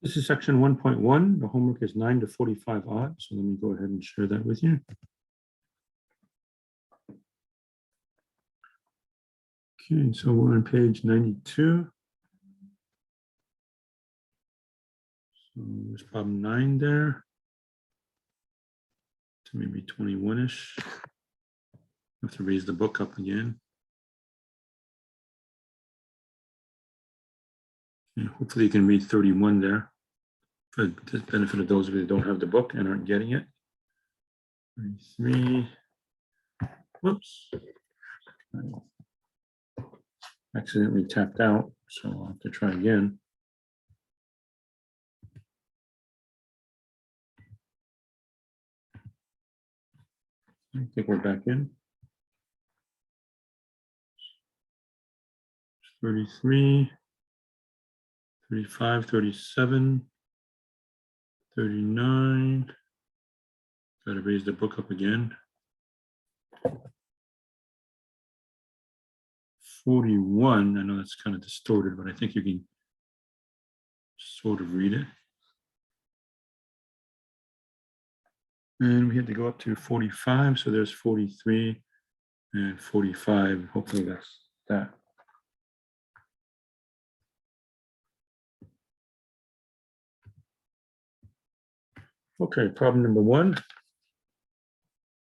This is section 1.1. The homework is 9 to 45 odd. So let me go ahead and share that with you. Okay, so we're on page 92. So there's problem 9 there. To maybe 21-ish. Have to raise the book up again. And hopefully you can read 31 there for the benefit of those of you that don't have the book and aren't getting it. 33. Whoops. I accidentally tapped out, so I'll have to try again. I think we're back in. 33, 35, 37, 39. Got to raise the book up again. 41, I know that's kind of distorted, but I think you can sort of read it. And we had to go up to 45, so there's 43 and 45. Hopefully that's that. Okay, problem number 1.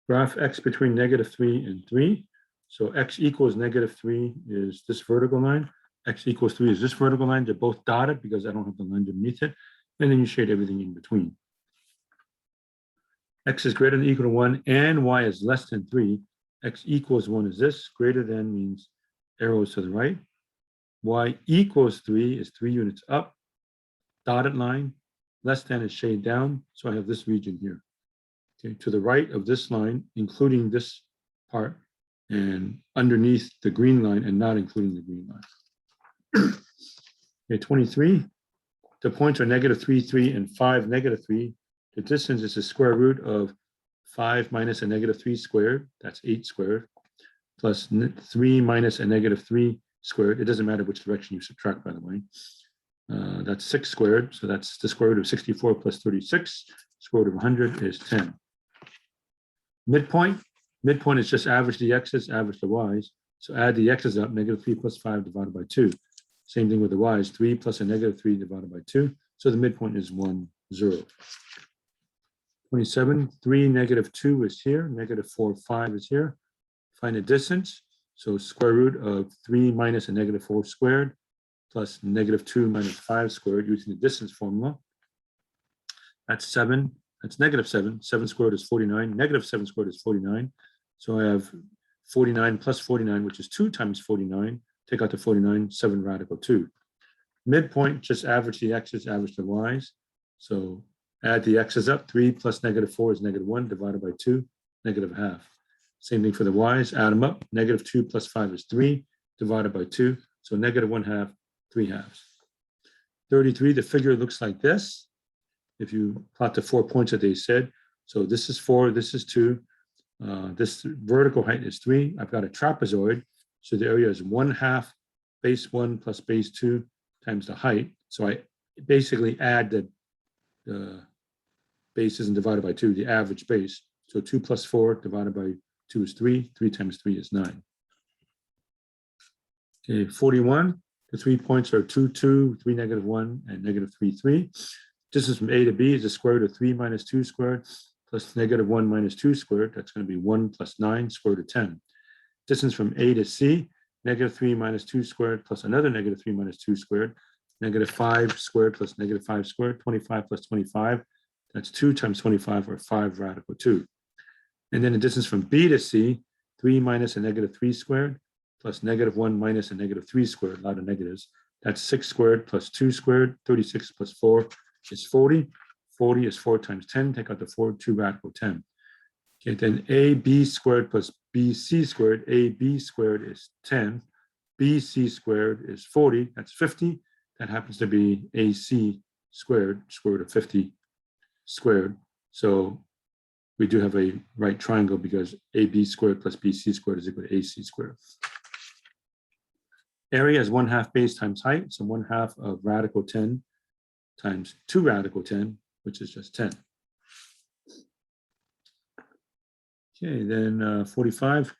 Graph x between -3 and 3. So x equals -3 is this vertical line. X equals 3 is this vertical line. They're both dotted because I don't have the line underneath it. And then you shade everything in between. X is greater than or equal to 1 and y is less than 3. X equals 1 is this. Greater than means arrows to the right. Y equals 3 is 3 units up. Dotted line. Less than is shade down. So I have this region here. Okay, to the right of this line, including this part, and underneath the green line and not including the green line. Okay, 23. The points are -3, 3, and 5, -3. The distance is the square root of 5 minus a -3 squared. That's 8 squared. Plus 3 minus a -3 squared. It doesn't matter which direction you subtract, by the way. That's 6 squared. So that's the square root of 64 plus 36. Square root of 100 is 10. Midpoint. Midpoint is just average the x's, average the y's. So add the x's up, -3 plus 5 divided by 2. Same thing with the y's, 3 plus a -3 divided by 2. So the midpoint is 1, 0. 27, 3, -2 is here, -4, 5 is here. Find the distance. So square root of 3 minus a -4 squared plus -2 minus 5 squared using the distance formula. That's 7. That's -7. 7 squared is 49. -7 squared is 49. So I have 49 plus 49, which is 2 times 49. Take out the 49, 7 radical 2. Midpoint, just average the x's, average the y's. So add the x's up. 3 plus -4 is -1 divided by 2, -0.5. Same thing for the y's. Add them up. -2 plus 5 is 3 divided by 2. So -1/2, 3/2. 33, the figure looks like this. If you plot the 4 points that they said. So this is 4, this is 2. This vertical height is 3. I've got a trapezoid. So the area is 1/2 base 1 plus base 2 times the height. So I basically add the bases and divide it by 2, the average base. So 2 plus 4 divided by 2 is 3. 3 times 3 is 9. Okay, 41. The 3 points are 2, 2, 3, -1, and -3, 3. Distance from A to B is the square root of 3 minus 2 squared plus -1 minus 2 squared. That's going to be 1 plus 9 square root of 10. Distance from A to C, -3 minus 2 squared plus another -3 minus 2 squared. -5 squared plus -5 squared. 25 plus 25. That's 2 times 25 or 5 radical 2. And then the distance from B to C, 3 minus a -3 squared plus -1 minus a -3 squared, a lot of negatives. That's 6 squared plus 2 squared. 36 plus 4 is 40. 40 is 4 times 10. Take out the 4, 2 radical 10. Okay, then AB squared plus BC squared. AB squared is 10. BC squared is 40. That's 50. That happens to be AC squared, square root of 50 squared. So we do have a right triangle because AB squared plus BC squared is equal to AC squared. Area is 1/2 base times height. So 1/2 of radical 10 times 2 radical 10, which is just 10. Okay, then 45,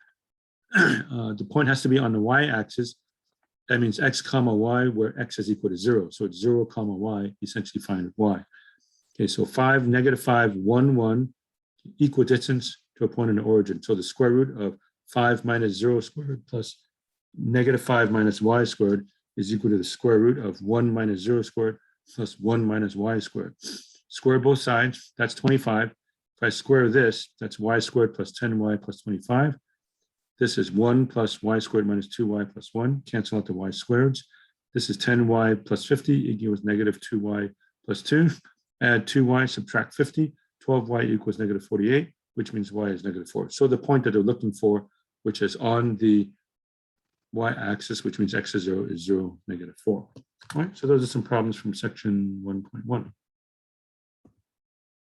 the point has to be on the y-axis. That means x comma y, where x is equal to 0. So it's 0 comma y, essentially find y. Okay, so 5, negative 5, 1, 1, equal distance to a point in the origin. So the square root of 5 minus 0 squared plus negative 5 minus y squared is equal to the square root of 1 minus 0 squared plus 1 minus y squared. Square both sides, that's 25. If I square this, that's y squared plus 10y plus 25. This is 1 plus y squared minus 2y plus 1. Cancel out the y squareds. This is 10y plus 50 equals negative 2y plus 2. Add 2y, subtract 50. 12y equals negative 48, which means y is negative 4. So the point that they're looking for, which is on the y-axis, which means x is 0, negative 4. All right, so those are some problems from section 1.1.